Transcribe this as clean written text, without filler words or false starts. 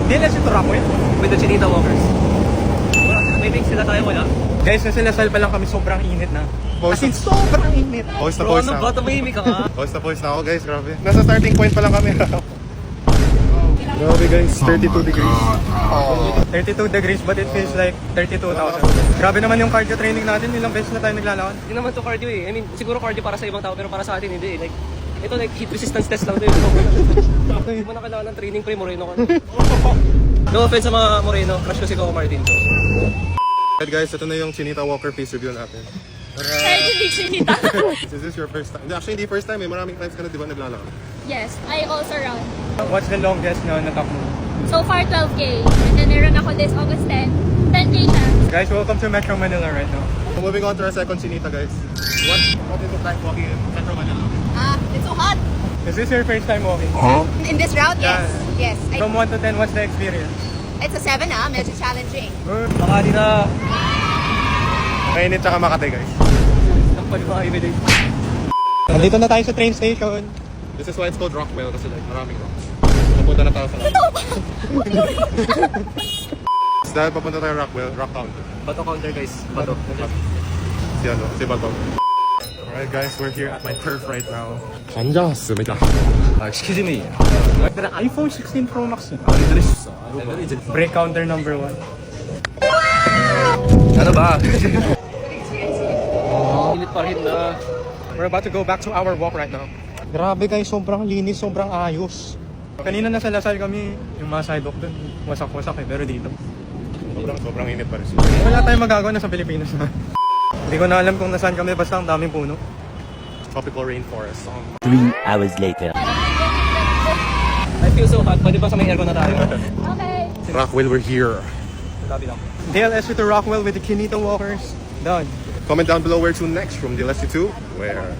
DLS ito Rockwell? With the Chinita Walkers. May mix sila tayo wala. Guys, nasa Lasal pa lang kami, sobrang init na. As in, Pause sobrang init. na Bro, pause ano na ba? ako. Tumahimik ka nga. Pause na ako guys, grabe. Nasa starting point pa lang kami. Grabe guys, 32 degrees. 32 degrees but it feels like 32,000. Grabe naman yung cardio training natin, ilang beses na tayo naglalakad. Hindi naman to cardio eh. I mean, siguro cardio para sa ibang tao pero para sa atin hindi eh. Like, ito like heat resistance test lang to eh. Hindi mo na kailangan ng training pre, Moreno ka na. No offense sa mga Moreno, crush ko si Coco Martin. Alright guys, ito na yung Chinita Walker face review natin. Kahit hindi Chinita. Is this your first time? Actually, hindi first time eh. Maraming times ka na di ba naglalakad? Yes, I also run. What's the longest na natak mo? So far, 12K. And then I run ako this August 10. 10K siya. Guys, welcome to Metro Manila right now. So moving on to our second Chinita guys. What is it like walking in Central Manila? It's so hot. Is this your first time walking? In this route, yes. Yes. From 1 to 10, what's the experience? It's a 7 medyo challenging. Baka di na Mainit tsaka Makati guys. ang palimahibilig. Nandito na tayo sa train station. This is why it's called Rockwell kasi like maraming rocks. Papunta na tayo sa dahil papunta tayo Rockwell, Rock Counter. Bato counter guys. Bato. Si Bato. Alright guys, we're here at my turf right now. 앉았습니다. Excuse me. Pero iPhone 16 Pro Max yun. Brake counter number 1. Ano ba? Init pa rin na. We're about to go back to our walk right now. Grabe guys, sobrang linis, sobrang ayos. Kanina nasa Lasal kami, yung mga sidewalk dun, wasak-wasak eh, pero dito. Sobrang init pa rin. Wala tayong magagawa na sa Pilipinas na. Hindi ko na alam kung nasaan kami, basta ang daming puno. Tropical rainforest. 3 hours later. I feel so hot. Pwede ba sa may aircon na tayo? Okay. Rockwell, we're here. Labi lang. DLS to Rockwell with the Chinita Walkers. Done. Comment down below where to next from DLSU2. Where